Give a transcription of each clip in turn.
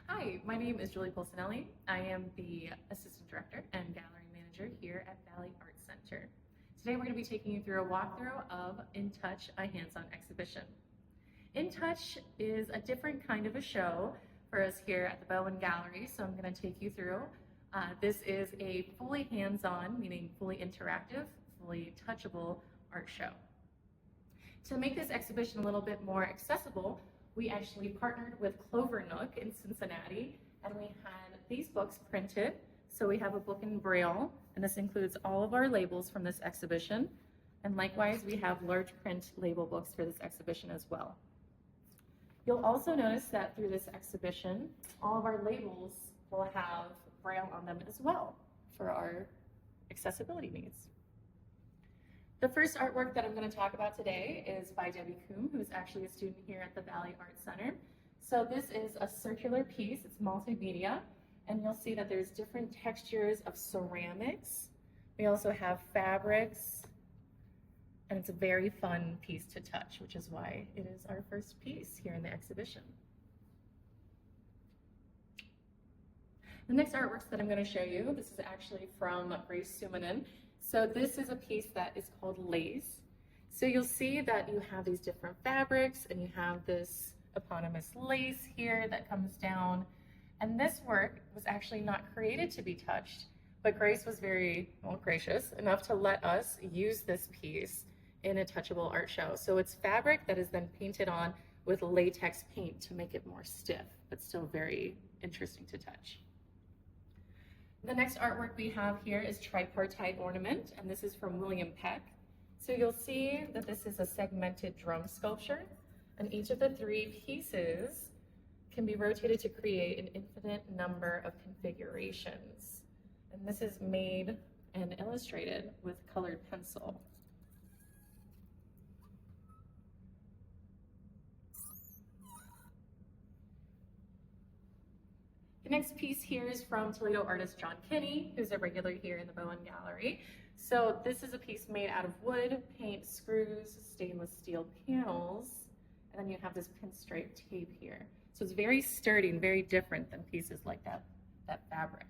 Hi, my name is Julie Polsinelli. I am the Assistant Director and Gallery Manager here at Valley Arts Center. Today we're going to be taking you through a walkthrough of In Touch, a hands-on exhibition. In Touch is a different kind of a show for us here at the Bowen Gallery, so I'm going to take you through. This is a fully hands-on, meaning fully interactive, fully touchable art show. To make this exhibition a little bit more accessible, we actually partnered with Clover Nook in Cincinnati, and we had these books printed. So we have a book in Braille, and this includes all of our labels from this exhibition. And likewise, we have large print label books for this exhibition as well. You'll also notice that through this exhibition, all of our labels will have Braille on them as well for our accessibility needs. The first artwork that I'm going to talk about today is by Debbie Coombe, who is actually a student here at the Valley Arts Center. So this is a circular piece, it's multimedia, and you'll see that there's different textures of ceramics. We also have fabrics, and it's a very fun piece to touch, which is why it is our first piece here in the exhibition. The next artworks that I'm going to show you, this is actually from Grace Suminen. So this is a piece that is called Lace. So you'll see that you have these different fabrics and you have this eponymous lace here that comes down. And this work was actually not created to be touched, but Grace was very gracious enough to let us use this piece in a touchable art show. So it's fabric that is then painted on with latex paint to make it more stiff, but still very interesting to touch. The next artwork we have here is Tripartite Ornament, and this is from William Peck. So you'll see that this is a segmented drum sculpture, and each of the three pieces can be rotated to create an infinite number of configurations. And this is made and illustrated with colored pencil. The next piece here is from Toledo artist John Kinney, who's a regular here in the Bowen Gallery. So this is a piece made out of wood, paint, screws, stainless steel panels, and then you have this pinstripe tape here. So it's very sturdy and very different than pieces like that fabric.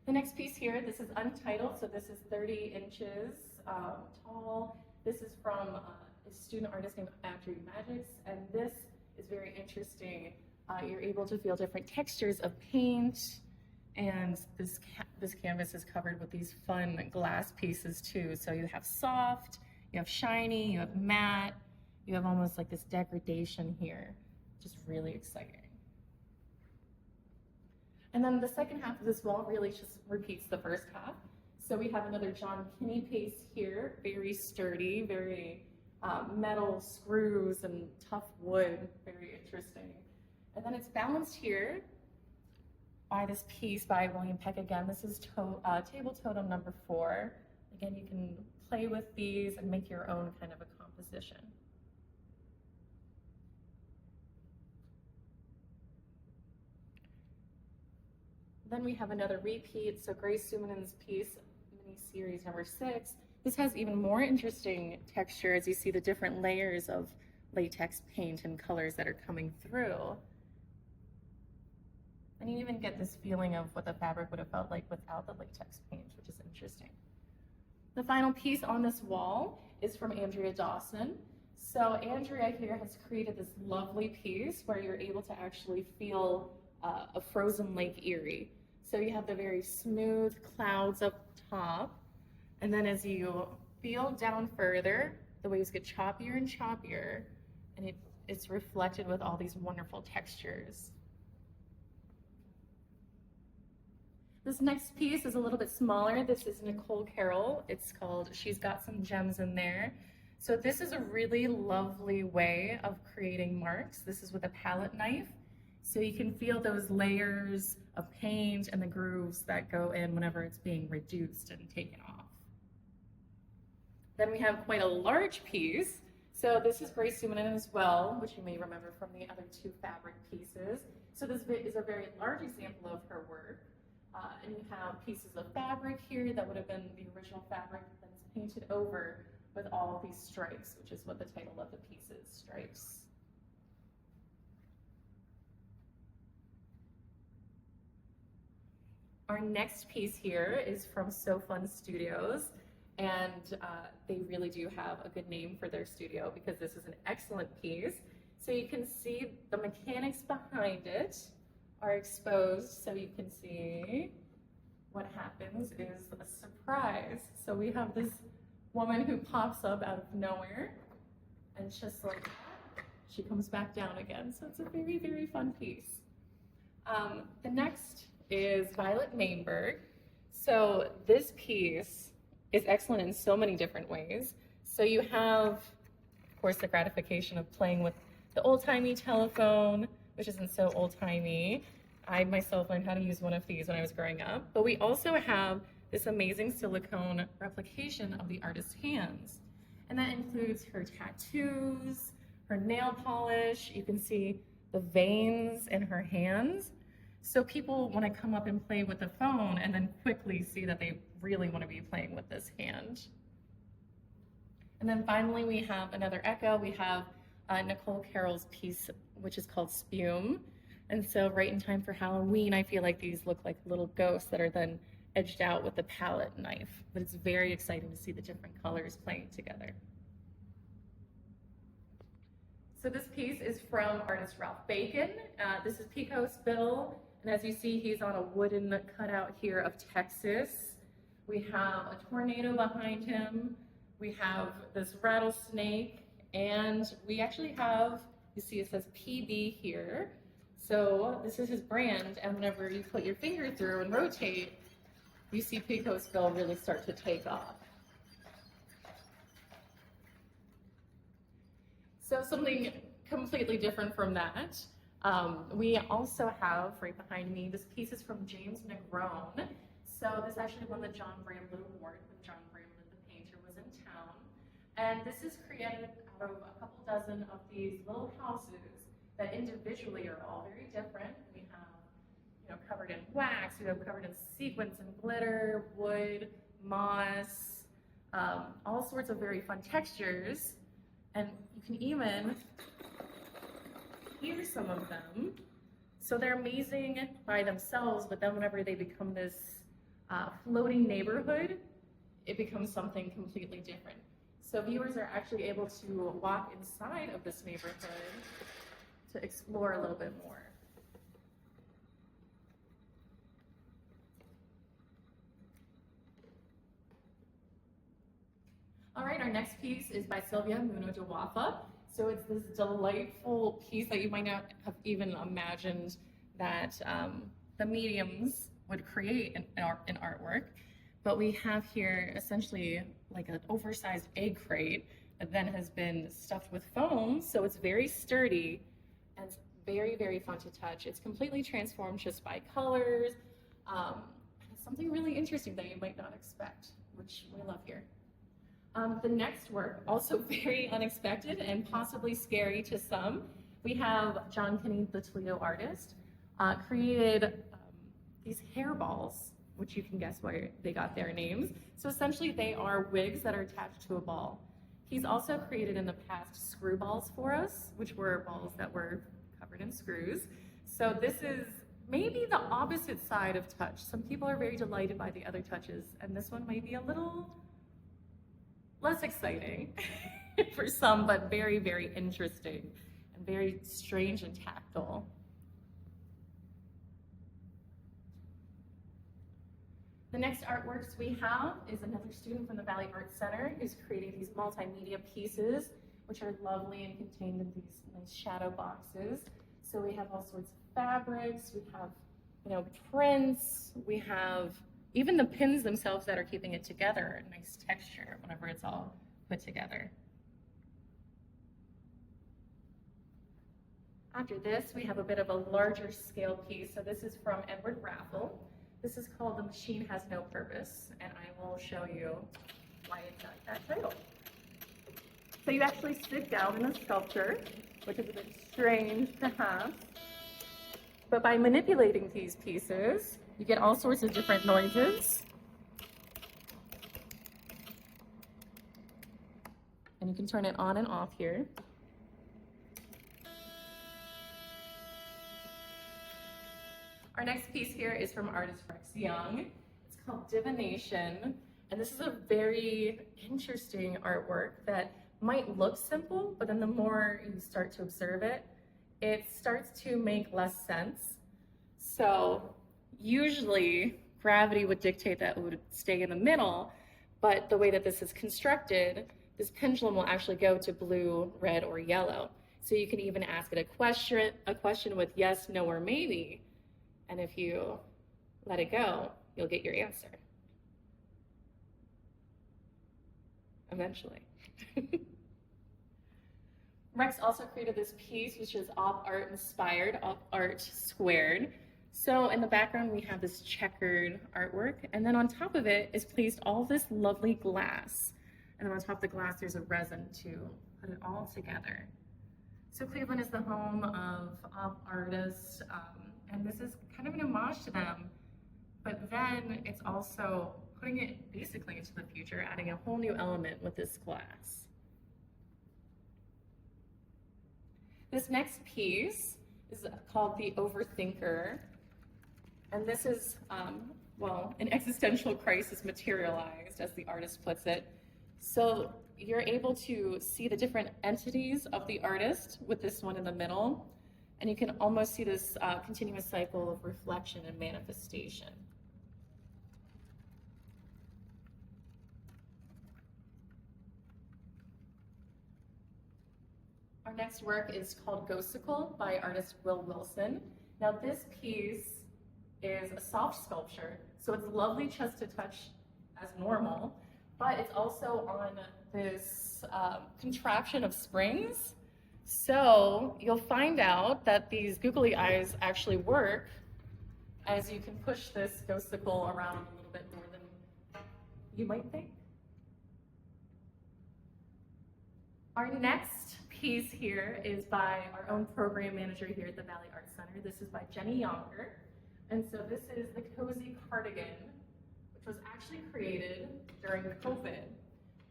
The next piece here, this is untitled, so this is 30 inches tall. This is from a student artist named Andrew Magix, and this is very interesting. You're able to feel different textures of paint, and this canvas is covered with these fun glass pieces too. So you have soft, you have shiny, you have matte, you have almost like this degradation here. Just really exciting. And then the second half of this wall really just repeats the first half. So we have another John Kinney piece here, very sturdy, very metal screws and tough wood, very interesting. And then it's balanced here by this piece by William Peck again. This is table totem number 4. Again, you can play with these and make your own kind of a composition. Then we have another repeat, so Grace Suminen's piece, mini-series number 6. This has even more interesting texture as you see the different layers of latex paint and colors that are coming through. And you even get this feeling of what the fabric would have felt like without the latex paint, which is interesting. The final piece on this wall is from Andrea Dawson. So Andrea here has created this lovely piece where you're able to actually feel a frozen Lake Erie. So you have the very smooth clouds up top, and then as you feel down further, the waves get choppier and choppier, and it's reflected with all these wonderful textures. This next piece is a little bit smaller. This is Nicole Carroll. It's called She's Got Some Gems in There. So this is a really lovely way of creating marks. This is with a palette knife. So you can feel those layers of paint and the grooves that go in whenever it's being reduced and taken off. Then we have quite a large piece. So this is Grace Suminen as well, which you may remember from the other 2 fabric pieces. So this is a very large example of her work. And you have pieces of fabric here that would have been the original fabric that's painted over with all of these stripes, which is what the title of the piece is, Stripes. Our next piece here is from So Fun Studios, and they really do have a good name for their studio because this is an excellent piece. So you can see the mechanics behind it are exposed, so you can see what happens is a surprise. So we have this woman who pops up out of nowhere, and just like that, she comes back down again. So it's a very, very fun piece. The next is Violet Mainberg. So this piece is excellent in so many different ways. So you have, of course, the gratification of playing with the old-timey telephone, which isn't so old-timey. I myself learned how to use one of these when I was growing up. But we also have this amazing silicone replication of the artist's hands. And that includes her tattoos, her nail polish. You can see the veins in her hands. So people want to come up and play with the phone and then quickly see that they really want to be playing with this hand. And then finally, we have another echo. We have Nicole Carroll's piece, which is called Spume. And so right in time for Halloween, I feel like these look like little ghosts that are then edged out with a palette knife. But it's very exciting to see the different colors playing together. So this piece is from artist Ralph Bacon. This is Pico's Bill. And as you see, he's on a wooden cutout here of Texas. We have a tornado behind him. We have this rattlesnake. And we actually have, you see it says PB here. So this is his brand. And whenever you put your finger through and rotate, you see Pico's Bill really start to take off. So something completely different from that. We also have, right behind me, this piece is from James Negrone. So this actually won the John Bramlett Award when John Bramlett, the painter, was in town. And this is created out of a couple dozen of these little houses that individually are all very different. We have, covered in wax, we have covered in sequins and glitter, wood, moss, all sorts of very fun textures. And you can even hear some of them. So they're amazing by themselves, but then whenever they become this floating neighborhood, it becomes something completely different. So viewers are actually able to walk inside of this neighborhood to explore a little bit more. All right, our next piece is by Sylvia Muno de Wafa. So it's this delightful piece that you might not have even imagined that the mediums would create in artwork. But we have here essentially like an oversized egg crate that then has been stuffed with foam. So it's very sturdy and it's very, very fun to touch. It's completely transformed just by colors. And it's something really interesting that you might not expect, which we love here. The next work, also very unexpected and possibly scary to some. We have John Kinney, the Toledo artist, created these hairballs, which you can guess where they got their names. So essentially they are wigs that are attached to a ball. He's also created in the past screw balls for us, which were balls that were covered in screws. So this is maybe the opposite side of touch. Some people are very delighted by the other touches, and this one might be a little less exciting for some, but very, very interesting and very strange and tactile. The next artworks we have is another student from the Valley Art Center who's creating these multimedia pieces, which are lovely and contained in these nice shadow boxes. So we have all sorts of fabrics, we have, prints, we have even the pins themselves that are keeping it together, a nice texture whenever it's all put together. After this, we have a bit of a larger scale piece. So this is from Edward Raffle. This is called The Machine Has No Purpose, and I will show you why it got that title. So you actually sit down in a sculpture, which is a bit strange to have, but by manipulating these pieces, you get all sorts of different noises. And you can turn it on and off here. Our next piece here is from artist Rex Young. It's called Divination, and this is a very interesting artwork that might look simple, but then the more you start to observe it, it starts to make less sense. So usually gravity would dictate that it would stay in the middle, but the way that this is constructed, this pendulum will actually go to blue, red, or yellow. So you can even ask it a question with yes, no, or maybe. And if you let it go, you'll get your answer. Eventually. Rex also created this piece, which is op art inspired, op art squared. So in the background, we have this checkered artwork, and then on top of it is placed all this lovely glass. And then on top of the glass, there's a resin to put it all together. So Cleveland is the home of op artists, and this is kind of an homage to them, but then it's also putting it basically into the future, adding a whole new element with this glass. This next piece is called The Overthinker, and this is, well, an existential crisis materialized, as the artist puts it. So you're able to see the different entities of the artist with this one in the middle, and you can almost see this continuous cycle of reflection and manifestation. Our next work is called Ghosicle by artist Will Wilson. Now this piece is a soft sculpture, so it's lovely just to touch as normal, but it's also on this contraption of springs. So you'll find out that these googly eyes actually work, as you can push this ghosicle around a little bit more than you might think. Our next piece here is by our own program manager here at the Valley Arts Center. This is by Jenny Younger. And so this is the cozy cardigan, which was actually created during COVID.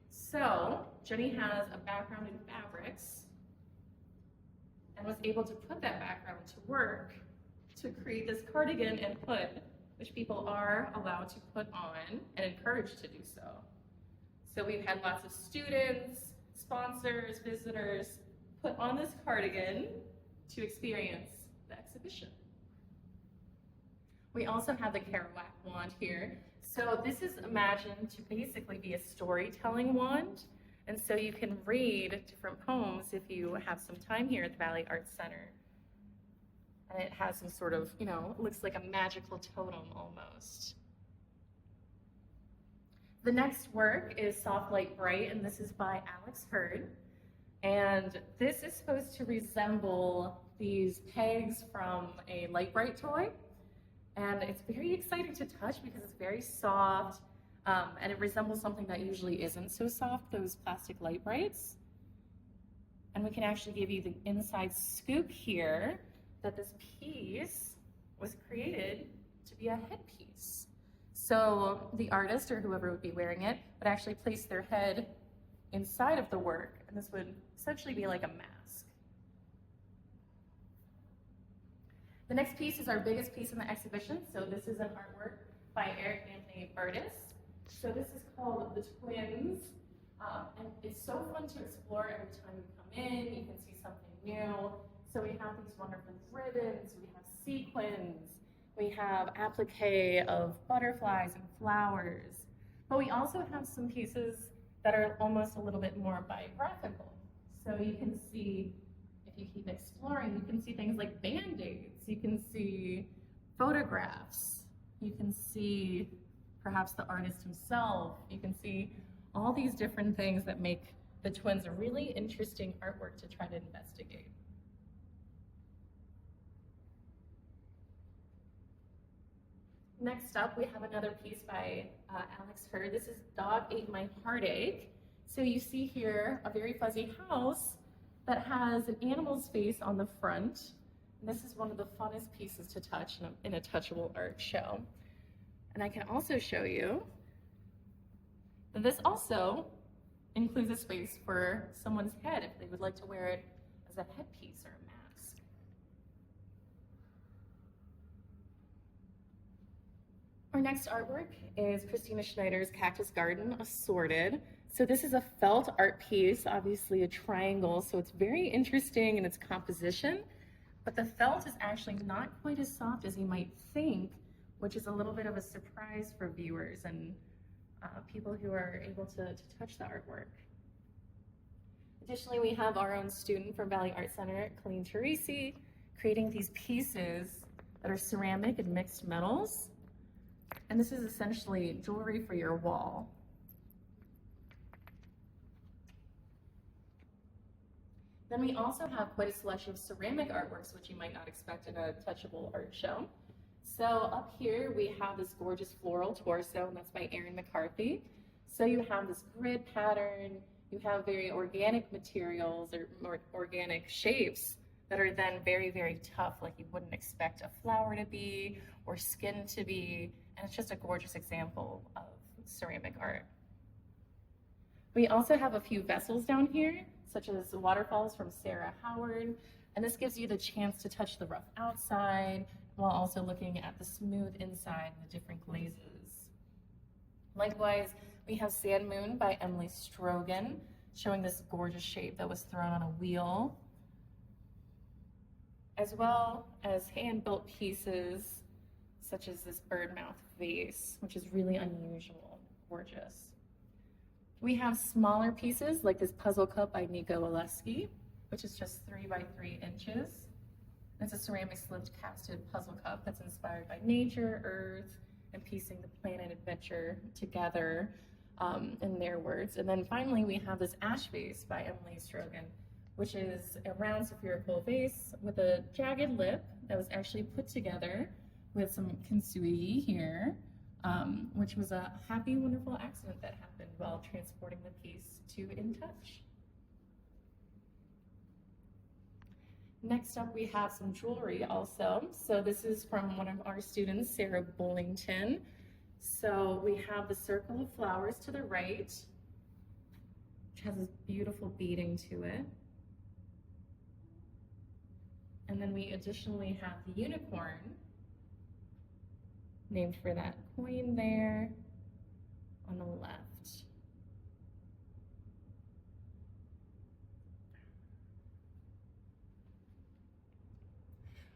So Jenny has a background in fabrics and was able to put that background to work to create this cardigan and hood, which people are allowed to put on and encouraged to do so. So we've had lots of students, sponsors, visitors put on this cardigan to experience the exhibition. We also have the Kerouac wand here. So this is imagined to basically be a storytelling wand. And so you can read different poems if you have some time here at the Valley Arts Center. And it has some sort of, it looks like a magical totem almost. The next work is Soft Light Bright, and this is by Alex Hurd. And this is supposed to resemble these pegs from a Light Bright toy. And it's very exciting to touch because it's very soft, and it resembles something that usually isn't so soft, those plastic Light Brights. And we can actually give you the inside scoop here that this piece was created to be a headpiece. So the artist, or whoever would be wearing it, would actually place their head inside of the work, and this would essentially be like a mask. The next piece is our biggest piece in the exhibition. So this is an artwork by Eric Anthony Burtis. So this is called The Twins, and it's so fun to explore every time you come in. You can see something new. So we have these wonderful ribbons, we have sequins, we have applique of butterflies and flowers, but we also have some pieces that are almost a little bit more biographical. So you can see, if you keep exploring, you can see things like Band-Aids, you can see photographs, you can see perhaps the artist himself, you can see all these different things that make the Twins a really interesting artwork to try to investigate. Next up, we have another piece by Alex Hurd. This is Dog Ate My Heartache. So you see here a very fuzzy house that has an animal's face on the front. And this is one of the funnest pieces to touch in a touchable art show. And I can also show you that this also includes a space for someone's head if they would like to wear it as a headpiece or a mask. Our next artwork is Christina Schneider's Cactus Garden Assorted. So this is a felt art piece, obviously a triangle, so it's very interesting in its composition, but the felt is actually not quite as soft as you might think, which is a little bit of a surprise for viewers and people who are able to touch the artwork. Additionally, we have our own student from Valley Art Center, Colleen Teresi, creating these pieces that are ceramic and mixed metals. And this is essentially jewelry for your wall. Then we also have quite a selection of ceramic artworks, which you might not expect in a touchable art show. So up here we have this gorgeous floral torso, and that's by Erin McCarthy. So you have this grid pattern, you have very organic materials or more organic shapes that are then very, very tough, like you wouldn't expect a flower to be or skin to be, and it's just a gorgeous example of ceramic art. We also have a few vessels down here, such as waterfalls from Sarah Howard, and this gives you the chance to touch the rough outside while also looking at the smooth inside and the different glazes. Likewise, we have Sand Moon by Emily Strogan, showing this gorgeous shape that was thrown on a wheel, as well as hand-built pieces such as this bird mouth vase, which is really unusual, gorgeous. We have smaller pieces like this puzzle cup by Nico Oleski, which is just 3 by 3 inches. It's a ceramic slipped casted puzzle cup that's inspired by nature, earth, and piecing the planet adventure together in their words. And then finally, we have this ash vase by Emily Strogan, which is a round spherical vase with a jagged lip that was actually put together with some kintsugi here, which was a happy, wonderful accident that happened while transporting the piece to In Touch. Next up, we have some jewelry also. So this is from one of our students, Sarah Bullington. So we have the circle of flowers to the right, which has this beautiful beading to it. And then we additionally have the unicorn, named for that coin there on the left.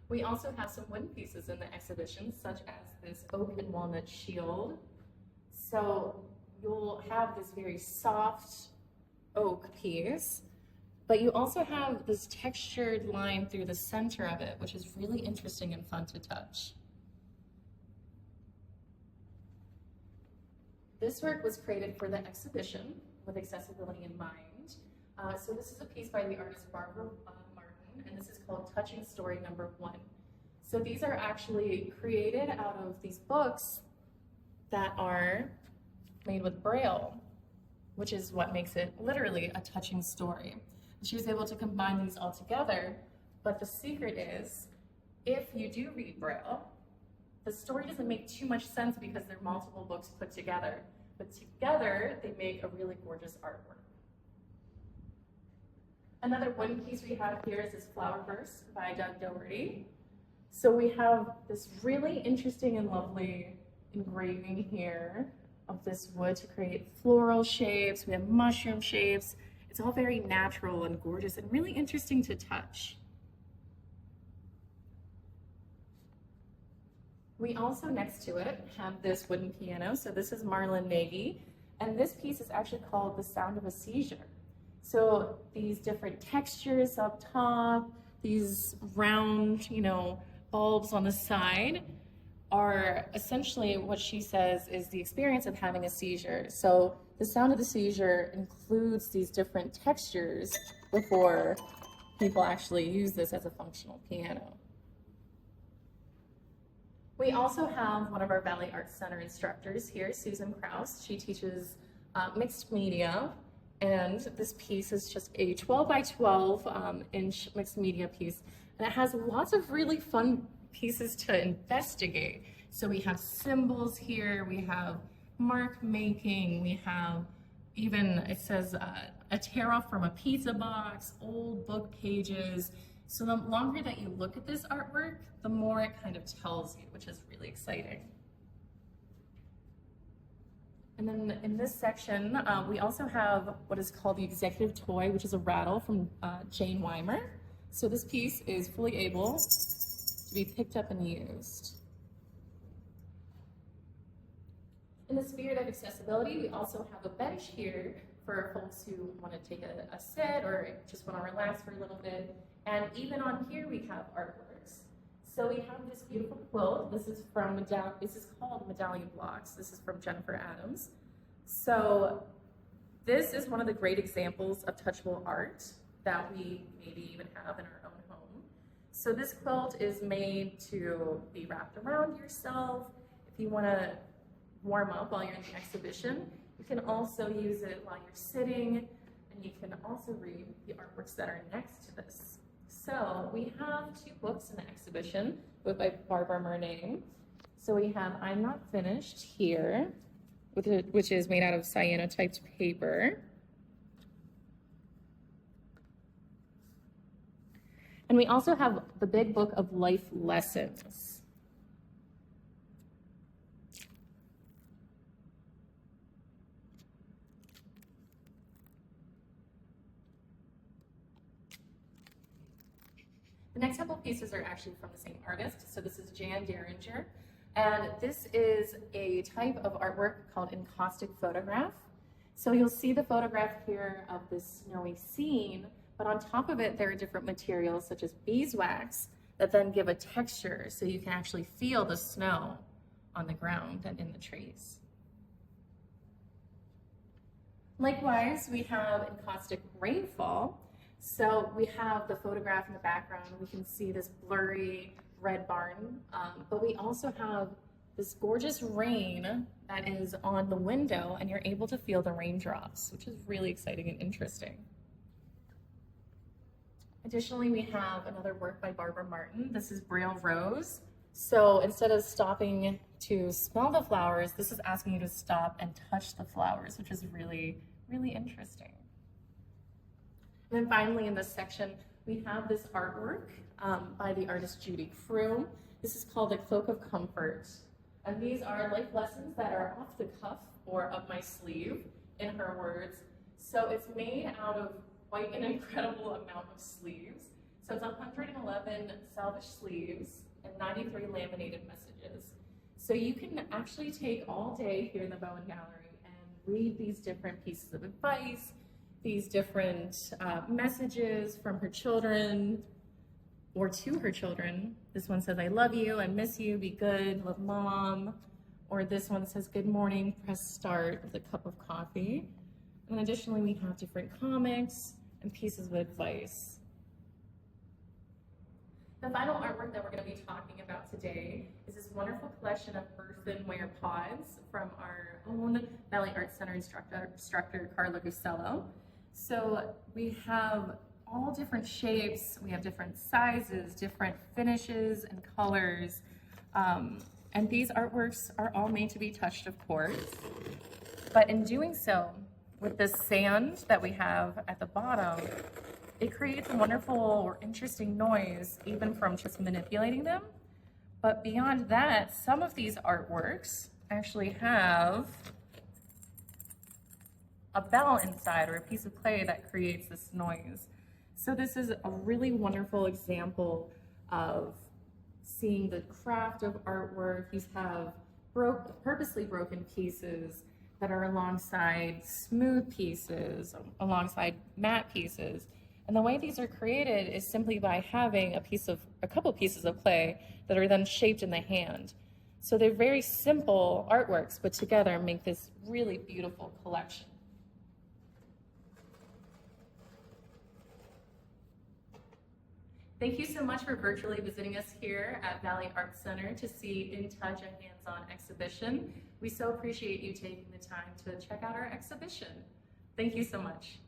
We also have some wooden pieces in the exhibition, such as this oak and walnut shield. So you'll have this very soft oak piece, but you also have this textured line through the center of it, which is really interesting and fun to touch. This work was created for the exhibition with accessibility in mind. So this is a piece by the artist Barbara Martin, and this is called Touching Story Number 1. So these are actually created out of these books that are made with Braille, which is what makes it literally a touching story. She was able to combine these all together, but the secret is, if you do read Braille, the story doesn't make too much sense because they're multiple books put together, but together they make a really gorgeous artwork. Another wooden piece we have here is this Flower Verse by Doug Doherty. So we have this really interesting and lovely engraving here of this wood to create floral shapes. We have mushroom shapes. It's all very natural and gorgeous and really interesting to touch. We also, next to it, have this wooden piano. So this is Marlon Nagy, and this piece is actually called The Sound of a Seizure. So these different textures up top, these round, bulbs on the side are essentially what she says is the experience of having a seizure. So the sound of the seizure includes these different textures before people actually use this as a functional piano. We also have one of our Valley Arts Center instructors here, Susan Kraus. She teaches mixed media, and this piece is just a 12 by 12 inch mixed media piece, and it has lots of really fun pieces to investigate. So we have symbols here, we have mark making, we have even it says a tear off from a pizza box, old book pages. So the longer that you look at this artwork, the more it kind of tells you, which is really exciting. And then in this section, we also have what is called the executive toy, which is a rattle from Jane Weimer. So this piece is fully able to be picked up and used. In the spirit of accessibility, we also have a bench here for folks who want to take a sit or just want to relax for a little bit. And even on here, we have artworks. So we have this beautiful quilt. This is called Medallion Blocks. This is from Jennifer Adams. So this is one of the great examples of touchable art that we maybe even have in our own home. So this quilt is made to be wrapped around yourself. If you want to warm up while you're in the exhibition, you can also use it while you're sitting, and you can also read the artworks that are next to this. So we have two books in the exhibition, both by Barbara Murnane. So we have I'm Not Finished here, which is made out of cyanotyped paper. And we also have the big book of life lessons. The next couple of pieces are actually from the same artist. So this is Jan Derringer, and this is a type of artwork called encaustic photograph. So you'll see the photograph here of this snowy scene, but on top of it, there are different materials such as beeswax that then give a texture so you can actually feel the snow on the ground and in the trees. Likewise, we have encaustic rainfall. So we have the photograph in the background. We can see this blurry red barn, but we also have this gorgeous rain that is on the window, and you're able to feel the raindrops, which is really exciting and interesting. Additionally, we have another work by Barbara Martin. This is Braille Rose. So instead of stopping to smell the flowers, this is asking you to stop and touch the flowers, which is really, really interesting. And then finally in this section, we have this artwork by the artist Judy Frew. This is called A Cloak of Comfort. And these are life lessons that are off the cuff or up my sleeve, in her words. So it's made out of quite an incredible amount of sleeves. So it's 111 salvage sleeves and 93 laminated messages. So you can actually take all day here in the Bowen Gallery and read these different pieces of advice, these different messages from her children or to her children. This one says, I love you, I miss you, be good, love mom. Or this one says, good morning, press start with a cup of coffee. And additionally, we have different comics and pieces of advice. The final artwork that we're going to be talking about today is this wonderful collection of earthenware pods from our own Valley Arts Center instructor Carla Gusello. So we have all different shapes, we have different sizes, different finishes and colors, and these artworks are all made to be touched, of course. But in doing so, with this sand that we have at the bottom, it creates a wonderful or interesting noise, even from just manipulating them. But beyond that, some of these artworks actually have a bell inside or a piece of clay that creates this noise. So this is a really wonderful example of seeing the craft of artwork. These have purposely broken pieces that are alongside smooth pieces, alongside matte pieces. And the way these are created is simply by having a couple pieces of clay that are then shaped in the hand. So they're very simple artworks, but together make this really beautiful collection. Thank you so much for virtually visiting us here at Valley Arts Center to see In Touch, a hands-on exhibition. We so appreciate you taking the time to check out our exhibition. Thank you so much.